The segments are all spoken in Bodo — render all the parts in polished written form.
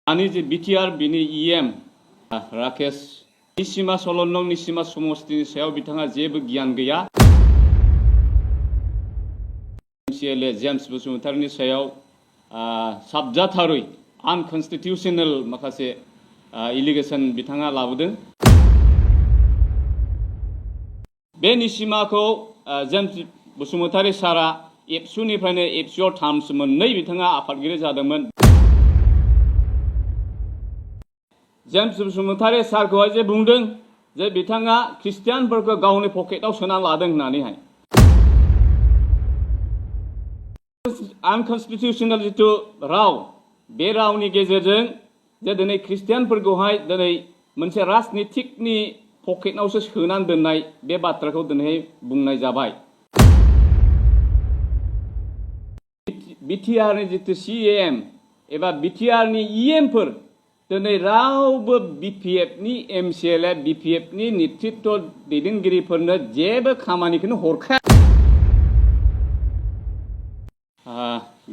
आनी जे बिटिआर बिनि इएम राकेश निसिमा सल'नं निसिमा समस्तिनि सायाव बिथाङा जेबो गियान गैया। एमसिएलए जेम्स बसुमतारिनि सायाव साबजाथारै आनकन्स्टिटिउशनेल माखासे एलिगेशन बिथाङा लाबोदों। बे निसिमाखौ जेम्स बसुमतारि सारा एबसुनिफ्रायनो एबसुआव थामसो मोननै बिथाङा आफादगिरि जादोंमोन। जेम्स बसुमतारि सारखौहाय जे बुंदों जे बिथाङा ख्रिस्टियानफोरखौ गावनि पकेटाव सोना लादों होननानैहाय आनकन्स्टिटिउशनेल जिथु राव बे रावनि गेजेरजों जे दिनै ख्रिस्टियानफोरखौहाय दिनै मोनसे राजनितिकनि पकेटावसो सोनानै दोननाय बे बाथ्राखौ दिनैहाय बुंनाय जाबाय। बिटिआरनि जिथु सिएम एबा बिटिआरनि इएमफोर दिनै रावबो बिपिएफनि एमसिएलए बिपिएफनि नेतृत्व दैदेनगिरिफोरनो जेबो खामानिखौनो हरखाया।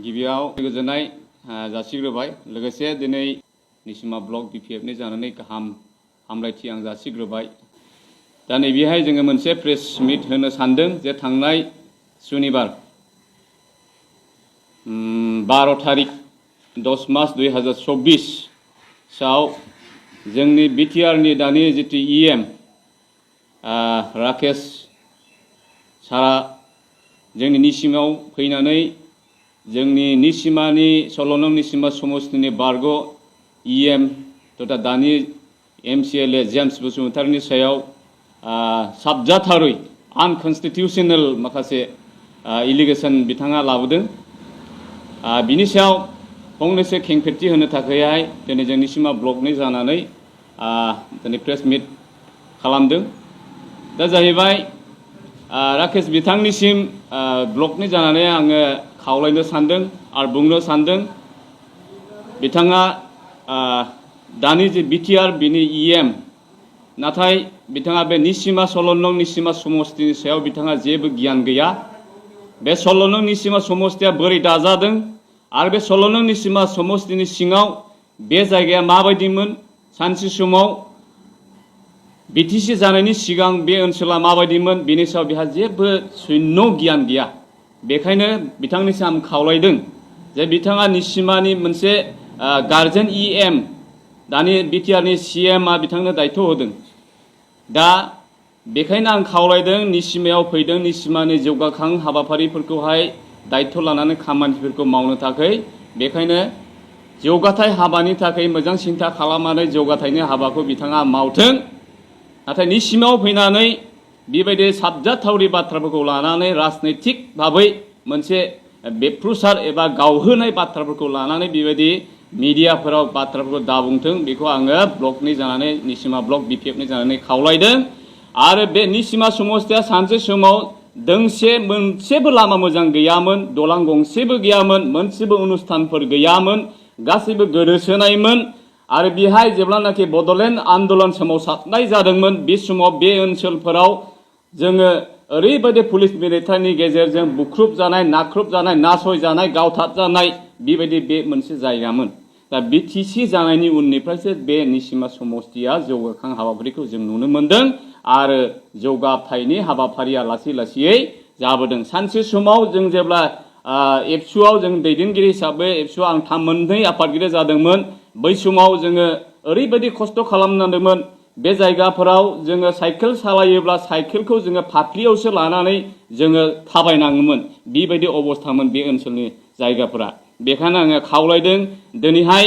गिबियाव गोजोननाय जासिग्रोबाय। लोगोसे दिनै निसिमा ब्लक बिपिएफनि जानानै गाहाम हामलायथि आं जासिग्रोबाय। दा नैबेहाय जोङो मोनसे प्रेस मिट होनो सानदों जे थांनाय सुनिबार 12 तारिख 10 मार्च 2024 साव जोंनि बिटिआरनि दानि जितु इएम राकेश सारा जोंनि निसिमाव फैनानै जोंनि निसिमानि सल'नं निसिमा समस्तिनि बारग' इएम तथा दानि एमसिएलए जेम्स बसुमतारिनि सायाव साबजाथारै आनकन्स्टिटिउशनेल माखासे एलिगेशन बिथाङा लाबोदों। बिनि सायाव फंनैसो खेंफेरथि होनो थाखायहाय दिनै जों निसिमा ब्लकनि जानानै दिनै प्रेस मिट खालामदों। दा जाहैबाय राकेश बिथांनिसिम ब्लकनि जानानै आङो खावलायनो सानदों आरो बुंनो सानदों बिथाङा दानि जे बिटिआर बिनि इएम नाथाय बिथाङा बे निसिमा सल'नं निसिमा समस्तिनि सायाव बिथाङा जेबो गियान गैया। बे सल'नं निसिमा समस्तिया बोरै दाजादों आरो बे सल'नं निसिमा समस्तिनि सिङाव बे जायगाया माबायदिमोन, सानसे समाव बिटिसि जानायनि सिगां बे ओनसोला माबायदिमोन, बेनि सायाव बिहा जेबो शून्य गियान गैया। बेखायनो बिथांनिसिम आं खावलायदों जे बिथाङा निसिमानि मोनसे गार्जेन इएम दानि बिटिआरनि सिएमआ बिथांनो दायथ' होदों। दा बेखायनो आं खावलायदों निसिमायाव फैदों निसिमानि जौगाखां हाबाफारिफोरखौहाय दायथ' लानानै खामानिफोरखौ मावनो थाखाय। बेखायनो जौगाथाय हाबानि थाखाय मोजां सिन्था खालामनानै जौगाथायनि हाबाखौ बिथाङा मावथों। नाथाय निसिमायाव फैनानै बेबायदि साबजाथावरि बाथ्राफोरखौ लानानै राजनैतिक भाबै मोनसे बेफ्रुसार एबा गावहोनाय बाथ्राफोरखौ लानानै बेबायदि मिडियाफोराव बाथ्राफोरखौ दाबुंथों बेखौ आङो ब्लकनि जानानै निसिमा ब्लक बिपिएफनि जानानै खावलायदों। आरो बे निसिमा समस्तिया सानसे समाव मोनसेबो लामा मोजां गैयामोन, दलां गंसेबो गैयामोन, मोनसेबो अनुष्ठानफोर गैयामोन, गासैबो गोदोसोनायमोन। आरो बेहाय जेब्लानाखि बड'लेण्ड आन्दलन सोमावसारनाय जादोंमोन बे समाव बे ओनसोलफोराव जोङो ओरैबायदि पुलिस मिलिटारिनि गेजेरजों बुख्रुबजानाय, नाख्रुबजानाय, नासयजानाय, गावथारजानाय बेबायदि बे मोनसे जायगामोन। दा बिटिसि जानायनि उननिफ्रायसो बे निसिमा समस्तिया जौगाखां हाबाफारिखौ जों नुनो मोनदों आरो जौगाथायनि हाबाफारिया लासै लासैयै जाबोदों। सानसे समाव जों जेब्ला एबसुआव जों दैदेनगिरि हिसाबै एबसुआव आं मोननै आफादगिरि जादोंमोन। बै समाव जोङो ओरैबायदि खस्थ' खालामनांदोंमोन बे जायगाफोराव जोङो साइकेल सालायोब्ला साइकेलखौ जोङो फाफ्लियावसो लानानै जोङो थाबायनाङोमोन। बेबायदि अबस्थामोन बे ओनसोलनि जायगाफोरा। बेखायनो आङो खावलायदों दिनैहाय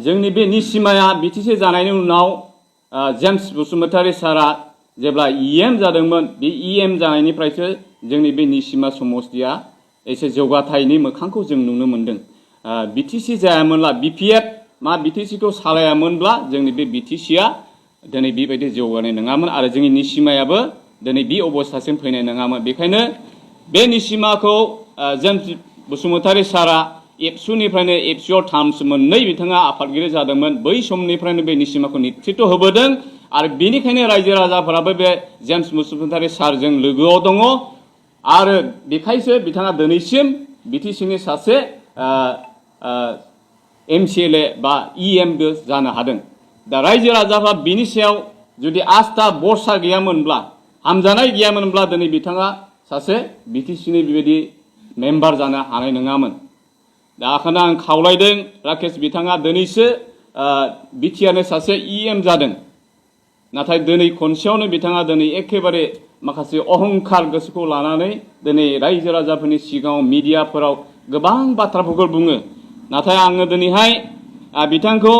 जोंनि बे निसिमाया बिटिसि जानायनि उनाव जेम्स बसुमतारि सारा जेब्ला इएम जादोंमोन बे इएम जानायनिफ्रायसो जोंनि बे निसिमा समस्तिया एसे जौगाथायनि मोखांखौ जों नुनो मोनदों। बिटिसि जायामोनब्ला बिपिएफ बिटिसिखौ सालायामोनब्ला जोंनि बे बिटिसिया दिनै बेबायदि जौगानाय नङामोन आरो जोंनि निसिमायाबो दिनै बे अबस्थासिम फैनाय नङामोन। बेखायनो बे निसिमाखौ जेम्स बसुमतारि सारा एबसुनिफ्रायनो एबसुआव थामसो मोननै बिथाङा आफादगिरि जादोंमोन। बै समनिफ्रायनो बे निसिमाखौ नेतृत्व होबोदों आरो बेनिखायनो रायजो राजाफोराबो बे जेम्स बसुमतारि सारजों लोगोआव दङ आरो बेखायसो बिथाङा दिनैसिम बिटिसिनि सासे MCLA बा EMबो जानो हादों। दा रायजो राजाफ्रा बिनि सायाव जुदि आस्था बरसा गैयामोनब्ला हामजानाय गैयामोनब्ला दिनै बिथाङा सासे BTCनि बेबायदि मेम्बार जानो हानाय नङामोन। दा ओंखायनो आं खावलायदों राकेश बिथाङा दिनैसो बिटिआरनि सासे EM जादों। नाथाय दिनै खनसेयावनो बिथाङा दिनै एखेबारे माखासे अहंखार गोसोखौ लानानै दिनै रायजो राजाफोरनि सिगाङाव मिडियाफोराव गोबां बाथ्राफोरखौ बुङो। नाथाय आङो दिनैहाय बिथांखौ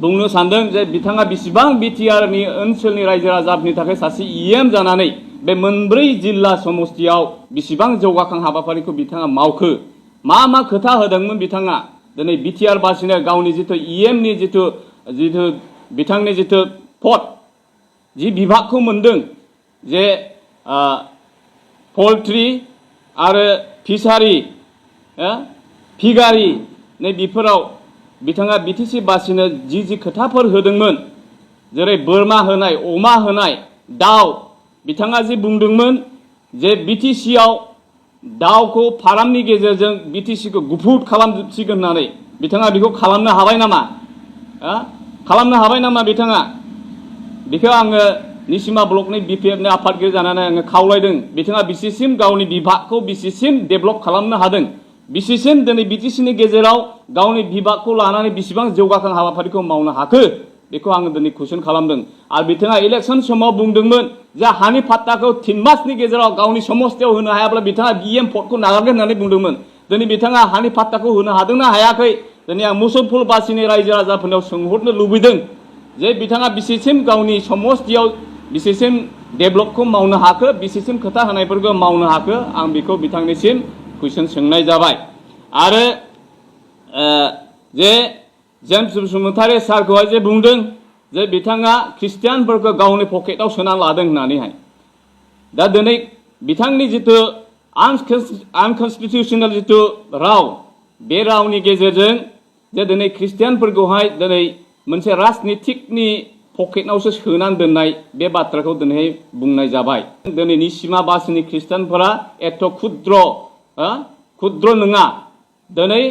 बुंनो सानदों जे बिथाङा बेसेबां बिटिआरनि ओनसोलनि रायजो राजाफोरनि थाखाय सासे EM जानानै बे मोनब्रै जिल्ला समस्तियाव बेसेबां जौगाखां हाबाफारिखौ बिथाङा मावखो, मा खोथा होदोंमोन बिथाङा दिनै बिटिआर बासिनो गावनि जिथु EMनि जिथु बिथांनि जिथु पद जि बिभागखौ मोनदों जे पल्ट्रि आरो फिसारि फिगारि नै बेफोराव बिथाङा BTC बासिनो जि खोथाफोर होदोंमोन, जेरै बोरमा होनाय, अमा होनाय, दाउ, बिथाङा जि बुंदोंमोन जे BTCआव दाउखौ फार्मनि गेजेरजों BTCखौ गुफुर खालामसिगोन होननानै बिथाङा बेखौ खालामनो हाबाय नामा? खालामनो हाबाय नामा बिथाङा? बेखौ आङो निसिमा ब्लकनि BPFनि आफादगिरि जानानै आङो खावलायदों बिथाङा बेसेसिम गावनि बिभागखौ बेसेसिम डेभेलप खालामनो हादों, बेसेसिम दिनै BTCनि गेजेराव गावनि बिभागखौ लानानै बेसेबां जौगाखां हाबाफारिखौ मावनो हाखो बेखौ आङो दिनै कुइसन खालामदों। आरो बिथाङा इलेक्सन समाव बुंदोंमोन जे हानि फाट्टाखौ 3 मासनि गेजेराव गावनि समस्तियाव होनो हायाब्ला बिथाङा EM पदखौ नागारगोन होननानै बुंदोंमोन। दिनै बिथाङा हानि फाट्टाखौ होनो हादोंना हायाखै? दिनै आं मुसलपुरबासिनि रायजो राजाफोरनाव सोंहरनो लुबैदों जे बिथाङा बेसेसिम गावनि समस्तियाव बेसेसिम डेभेलपखौ मावनो हाखो, बेसेसिम खोथा होनायफोरखौ मावनो हाखो, आं बेखौ बिथांनिसिम कुइसन सोंनाय जाबाय। आरो जे जेम्स बसुमतारी सारखौहाय जे बुंदों जे बिथाङा ख्रिस्टियानफोरखौ गावनि पकेटाव सोना लादों होननानैहाय, दा दिनै बिथांनि जिथु आनकनस्टिटिउसनेल जिथु राव, बे रावनि गेजेरजों जे दिनै ख्रिस्टियानफोरखौहाय दिनै मोनसे राजनितिकनि पकेटावसो सोनानै दोननाय बे बाथ्राखौ दिनैहाय बुंनाय जाबाय। दिनै निसिमा बासिनि ख्रिस्टियानफोरा एथ' खुद्र नङा। दिनै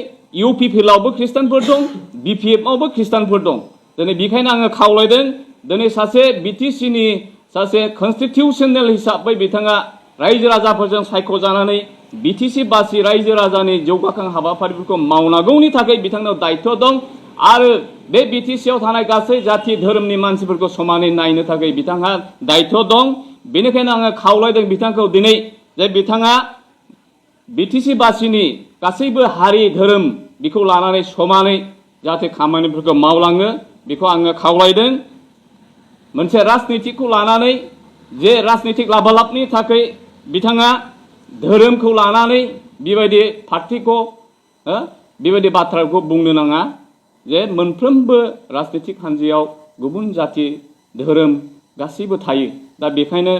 UPPLआवबो ख्रिस्टियानफोर दं, BPFआवबो ख्रिस्टियानफोर दं। दिनै बेखायनो आङो खावलायदों दिनै सासे BTCनि सासे कनस्टिटिउसनेल हिसाबै बिथाङा रायजो राजाफोरजों सायख'जानानै BTC बासि रायजो राजानि जौगाखां हाबाफारिफोरखौ मावनांगौनि थाखाय बिथांनाव दायित्व दं। आरो बे BTCआव थानाय गासै जाथि धोरोमनि मानसिफोरखौ समानै नायनो थाखाय बिथांहा दायित्व दं। बेनिखायनो आङो खावलायदों बिथांखौ दिनै जे बिथाङा BTC बासिनि गासैबो हारि धोरोम बेखौ लानानै समानै जाहाथे खामानिफोरखौ मावलाङो बेखौ आङो खावलायदों। मोनसे राजनितिकखौ लानानै जे राजनितिक लाभालाभनि थाखाय बिथाङा धोरोमखौ लानानै बेबायदि पार्टिखौ बेबायदि बाथ्राखौ बुंनो नाङा जे मोनफ्रोमबो राजनितिक हान्जायाव गुबुन जाति धोरोम गासैबो थायो। दा बेखायनो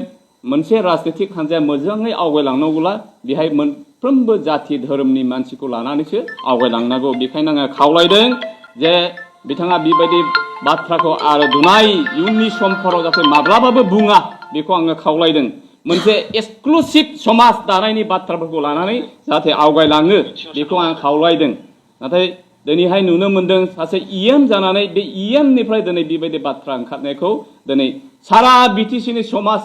मोनसे राजनितिक हान्जाया मोजाङै आवगायलांनांगौब्ला बेहाय मोनफ्रोमबो जाति धोरोमनि मानसिखौ लानानैसो आवगायलांनांगौ। बेखायनो आङो खावलायदों जे बिथाङा बेबायदि बाथ्राखौ आरो इयुननि समफोराव जाहाथे माब्लाबाबो बुङा बेखौ आङो खावलायदों। मोनसे एक्सक्लुसिभ समाज दानायनि बाथ्राफोरखौ लानानै जाहाथे आवगायलाङो बेखौ आं खावलायदों। नाथाय दिनैहाय नुनो मोन्दों सासे EM जानानै बे EMनिफ्राय दिनै बेबायदि बाथ्रा ओंखारनायखौ दिनै सारा BTCनि समाज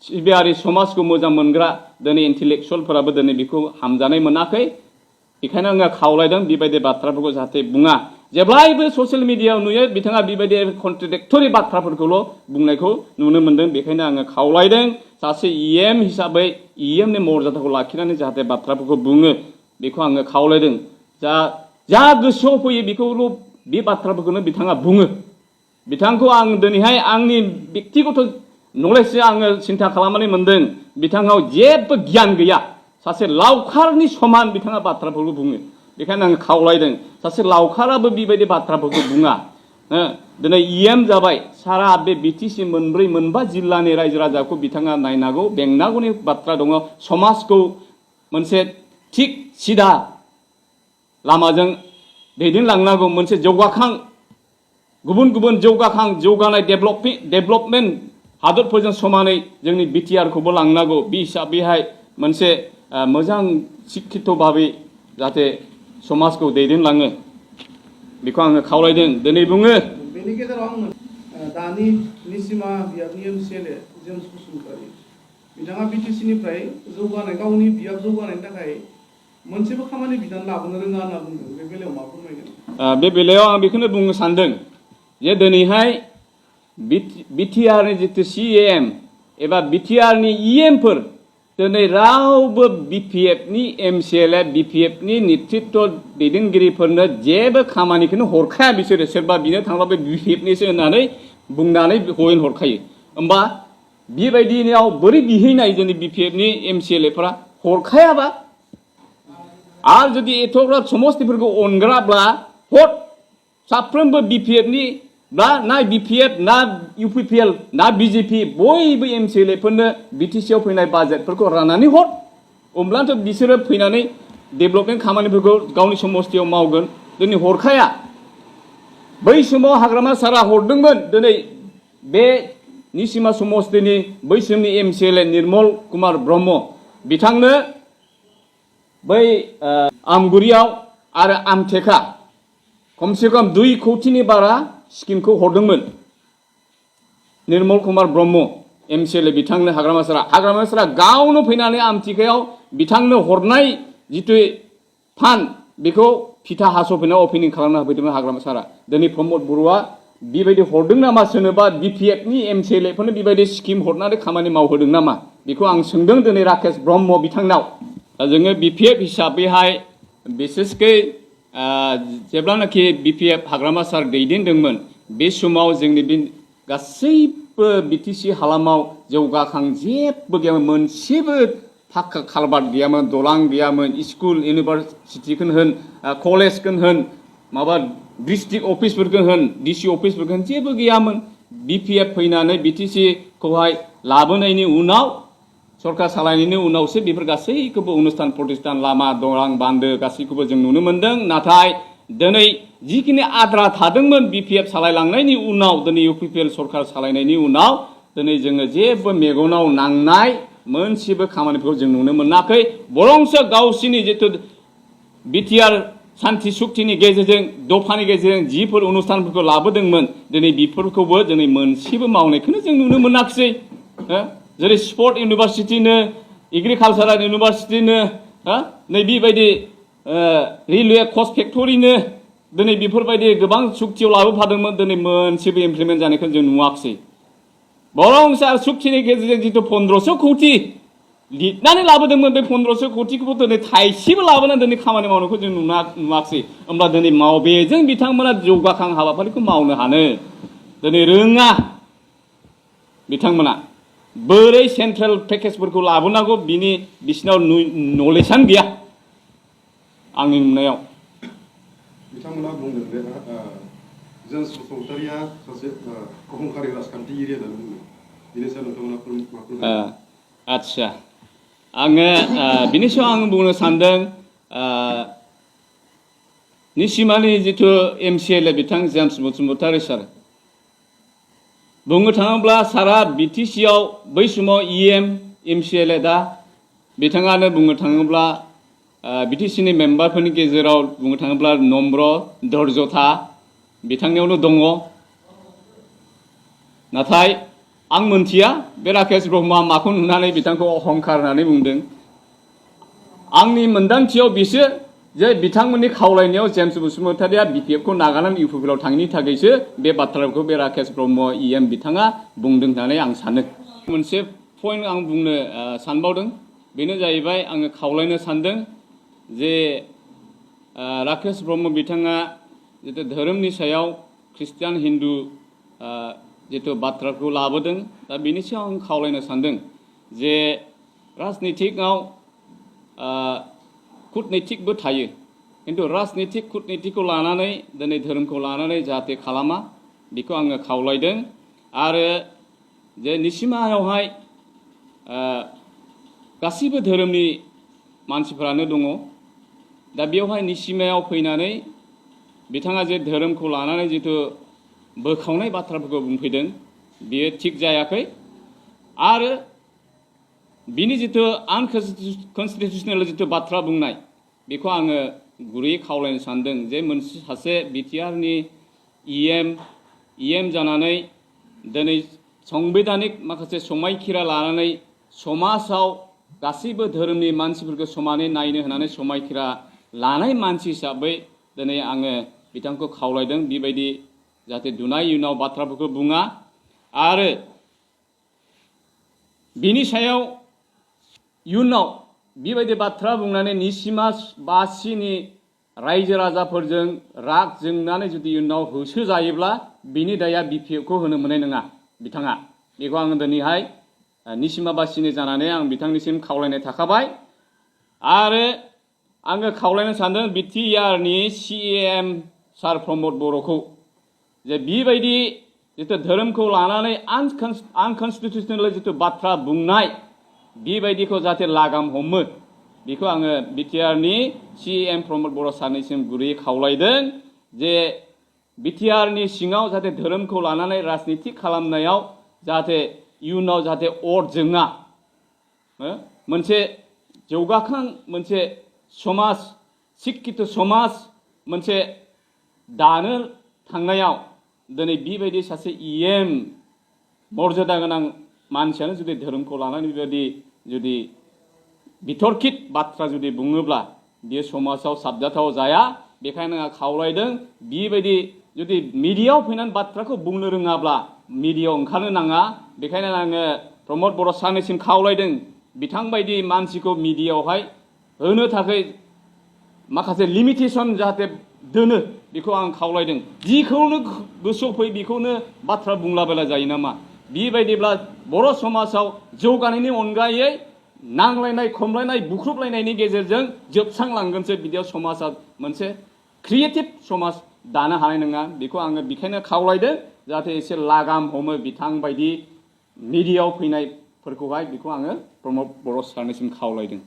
सिबियारि समाजखौ मोजां मोनग्रा दिनै इन्टेलेक्सुवेलफोराबो दिनै बेखौ हामजानाय मोनाखै। बेखायनो आङो खावलायदों बेबायदि बाथ्राफोरखौ जाहाथे बुङा। जेब्लायबो ससियेल मिडियायाव नुयो बिथाङा बेबायदि कन्ट्राडिक्टरि बाथ्राफोरखौल' बुंनायखौ नुनो मोन्दों। बेखायनो आङो खावलायदों सासे EM हिसाबै EMनि मर्यादाखौ लाखिनानै जाहाथे बाथ्राफोरखौ बुङो बेखौ आङो खावलायदों। जा गोसोआव फैयो बेखौल' बे बाथ्राफोरखौनो बिथाङा बुङो। बिथांखौ आं दिनैहाय आंनि बेक्तिगत नलेजजों आङो सिन्था खालामनानै मोन्दों बिथाङाव जेबो गियान गैया। सासे लावखारनि समान बिथाङा बाथ्राफोरखौ बुङो। बेखायनो आं खावलायदों सासे लावखाराबो बेबायदि बाथ्राफोरखौ बुङा। दिनै EM जाबाय सारा बे BTC मोनबा जिल्लानि रायजो राजाखौ बिथाङा नायनांगौ, बेंनांगौनि बाथ्रा दङ। समाजखौ मोनसे थिग सिदा लामाजों दैदेनलांनांगौ, मोनसे जौगाखां गुबुन जौगानाय डेभेलपमेन्ट हादरफोरजों समानै जोंनि BTRखौबो लांनांगौ। बे हिसाबैहाय मोनसे मोजां शिक्षित भाबै जाहाथे समाजखौ दैदेनलाङो बेखौ आङो खावलायदों दिनै बुङो बेनि गेजेराव आं दानि निसिमा बियाबनि एमसिएलए जेम्स बसुमतारी बिथाङा बिटिसि निफ्राय जौगानाय गावनि बियाब जौगानायनि थाखाय मोनसेबो खामानि बिधान लाबोनो रोङा होनना बुंदों बे बेलायाव मा फोरमायगोन? बे बेलायाव आं बेखौनो बुंनो सानदों जे दिनैहाय बिटिआरनि जितु सिएम एबा बिटिआरनि इएमफोर दिनै रावबो बिपिएफनि एमसिएलए बिपिएफनि नेतृत्व दैदेनगिरिफोरनो जेबो खामानिखौनो हरखाया बिसोरो सोरबा बिनो थांब्ला बे बिपिएफनिसो होननानै बुंनानै हयन हरखायो होमबा बेबायदियाव बोरै बिहैनाय जोंनि बिपिएफनि एमसिएलएफोरा हरखायाबा आरो जुदि एथ'ग्राब समस्तिफोरखौ अनग्राब्ला हर साफ्रोमबो बिपिएफनि ना बिपिएफ ना इउपिपिएल ना बिजेपि बयबो एमसिएलएफोरनो बिटिसिआव फैनाय बाजेटफोरखौ राननानै हर अब्लाथ' बिसोरो फैनानै डेभेलपमेन्ट खामानिफोरखौ गावनि समस्तियाव मावगोन दिनै हरखाया बै समाव हाग्रामा सारा हरदोंमोन दिनै बे निसिमा समस्तिनि बै समनि एमसिएलए निर्मल कुमार ब्रह्म बिथांनो बै आमगुरियाव आरो आमथेखा खमसे खम 2 कौटिनि बारा स्किमखौ हरदोंमोन निर्मल कुमार ब्रह्म एमसिएलए बिथांनो हाग्रामा सारा गावनो फैनानै आमथिखायाव बिथांनो हरनाय जितु फान्ड बेखौ फिथा हास'फैनानै अपेनिं खालामना होफैदोंमोन हाग्रामा सारा दिनै प्रमद बर'आ बेबायदि हरदों नामा सोरनोबा बिपिएफनि एमसिएलएफोरनो बेबायदि स्किम हरनानै खामानि मावहोदों नामा बेखौ आं सोंदों दिनै राकेश ब्रह्म बिथांनाव दा जोङो बिपिएफ हिसाबैहाय बिसेसकै जेब्लानाखि बिपिएफ हाग्रामा सार दैदेनदोंमोन बे समाव जोंनि बे गासैबो बिटिसि हालामाव जौगाखां जेबो गैयामोन मोनसेबो फाक्का कालभार्ट गैयामोन दलां गैयामोन स्कुल इउनिभारसिटिखौनो होन कलेजखौनो होन माबा डिस्ट्रिक्ट अफिसफोरखौनो होन डिसि अफिसफोरखौनो होन जेबो गैयामोन बिपिएफ फैनानै बिटिसिखौहाय लाबोनायनि उनाव सरकार सालायनायनि उनावसो बेफोर गासैखौबो अनुस्थान प्रतिष्ठान लामा दलां बान्दो गासैखौबो जों नुनो मोन्दों नाथाय दिनै जिखिनि आद्रा थादोंमोन बिपिएफ सालायलांनायनि उनाव दिनै इउपिपिएल सरकार सालायनायनि उनाव दिनै जोङो जेबो मेगनाव नांनाय मोनसेबो खामानिफोरखौ जों नुनो मोनाखै बरंसो गावसिनि जितु बिटिआर सान्थि सुक्तिनि गेजेरजों दफानि गेजेरजों जिफोर अनुस्थानफोरखौ लाबोदोंमोन दिनै बेफोरखौबो दिनै मोनसेबो मावनायखौनो जों नुनो मोनाखिसै जेरै स्पर्ट इउनिभारसिटिनो एग्रिकालसारेल इउनिभारसिटिनो नै बेबायदि रेलवे कच फेक्टरिनो दिनै बेफोरबायदि गोबां सुक्तियाव लाबोफादोंमोन दिनै मोनसेबो इमप्लिमेन्ट जानायखौ जों नुवाखिसै बरंसो सुक्तिनि गेजेरजों जितु 1500 कौटि लिरनानै लाबोदोंमोन बे 1500 कौटिखौबो दिनै थाइसेबो लाबोनानै दिनै खामानि मावनायखौ जों नुवाखिसै होमब्ला दिनै बेजों बिथांमोना जौगाखां हाबाफारिखौ मावनो हानो दिनै रोङा बिथांमोना बोरै सेन्ट्रेल पेकेजफोरखौ लाबोनांगौ बिसिनाव नलेजआनो गैया आंनि नुनायाव बिथांमोना बुंदों जे जेम्स बसुमतारीया सासे अहंकारि राजखान्थिगिरि होननानै बुंदों बिनि सायाव नोंथांमोना आदसा आङो बिनि सायाव आं बुंनो सानदों निसिमानि जितु एमसिएलए बिथां जेम्स बसुमतारी सार बुंनो थाङोब्ला सारा बिटिसिआव बै समाव इएम एमसिएलए दा बिथाङानो बुंनो थाङोब्ला बिटिसिनि मेम्बारफोरनि गेजेराव बुंनो थाङोब्ला नम्र धैर्यथा बिथांनियावनो दङ नाथाय आं मोनथिया बे राकेश ब्रह्मआ माखौ नुनानै बिथांखौ अहंकार होननानै बुंदों आंनि मोन्दांथियाव बिसो जे बिथांमोननि खावलायनायाव जेम्स बसुमतारीया बिपिएफखौ नागारनानै इउपिपिएलआव थाङिनि थाखायसो बे बाथ्राखौ बे राकेश ब्रह्म इएम बिथाङा बुंदों होननानै आं सानो मोनसे पइन्ट आं बुंनो सानबावदों बेनो जाहैबाय आङो खावलायनो सानदों जे राकेश ब्रह्म बिथाङा जितु धोरोमनि सायाव ख्रिस्टियान हिन्दु जितु बाथ्राखौ लाबोदों दा बेनि सायाव आं खावलायनो सानदों जे राजनितिकआव कुटनैतिकबो थायो किन्तु राजनितिक कुटनैतिकखौ लानानै दिनै धोरोमखौ लानानै जाहाथे खालामा बेखौ आङो खावलायदों आरो जे निसिमायावहाय गासैबो धोरोमनि मानसिफोरानो दङ दा बेवहाय निसिमायाव फैनानै बिथाङा जे धोरोमखौ लानानै जितु बोखावनाय बाथ्राफोरखौ बुंफैदों बियो थिग जायाखै आरो बिनि जितु आनकन्स्टिटिउसनेल जितु बाथ्रा बुंनाय बेखौ आङो गुरै खावलायनो सानदों जे मोनसे सासे बिटिआरनि इएम जानानै दिनै संबिधानिक माखासे समायखिरा लानानै समाजाव गासैबो धोरोमनि मानसिफोरखौ समानै नायनो होनानै समायखिरा लानाय मानसि हिसाबै दिनै आङो बिथांखौ खावलायदों बेबायदि जाहाथे दुनाय इयुनाव बाथ्राफोरखौ बुङा आरो बिनि सायाव इयुनाव बेबायदि बाथ्रा बुंनानै निसिमा बासिनि रायजो राजाफोरजों राग जोंनानै जुदि इयुनाव होसो जायोब्ला बिनि दाया बिपिएफखौ होनो मोननाय नङा बिथाङा बेखौ आङो दिनैहाय निसिमा बासिनि जानानै आं बिथांनिसिम खावलायनाय थाखाबाय आरो आङो खावलायनो सानदों बिटिआरनि सिएम सार प्रमद बर'खौ जे बेबायदि जितु धोरोमखौ लानानै आनकनस्टिटिउसनेल जितु बाथ्रा बुंनाय बेबायदिखौ जाहाथे लागाम हमो बेखौ आङो बिटिआरनि सिएम प्रमद बर' सारनिसिम गुरैयै खावलायदों जे बिटिआरनि सिङाव जाहाथे धोरोमखौ लानानै राजनिति खालामनायाव जाहाथे इयुनाव जाहाथे अर जोङा मोनसे जौगाखां मोनसे समाज शिक्षित समाज मोनसे दानो थांनायाव दिनै बेबायदि सासे इएम मर्यादा गोनां मानसियानो जुदि धोरोमखौ लानानै बेबायदि जुदि बिथरखित बाथ्रा जुदि बुङोब्ला बियो समाजाव साबजाथाव जाया बेखायनो आं खावलायदों बेबायदि जुदि मिडियायाव फैनानै बाथ्राखौ बुंनो रोङाब्ला मिडियायाव ओंखारनो नाङा बेखायनो आङो प्रमद बर' सारनिसिम खावलायदों बिथांबायदि मानसिखौ मिडियायावहाय होनो थाखाय माखासे लिमिटेसन जाहाथे दोनो बेखौ आं खावलायदों जिखौनो गोसोआव फै बेखौनो बाथ्रा बुंलाबायला जायो नामा बेबायदिब्ला बर' समाजाव जौगानायनि अनगायै नांलायनाय खमलायनाय बुख्रुबलायनायनि गेजेरजों जोबस्रांलांगोनसो बिदियाव समाजा मोनसे क्रिएटिभ समाज दानो हानाय नङा बेखौ आङो बेखायनो खावलायदों जाहाथे एसे लागाम हमो बिथां बायदि मिडियायाव फैनायफोरखौहाय बेखौ आङो प्रमद बर' सारनिसिम खावलायदों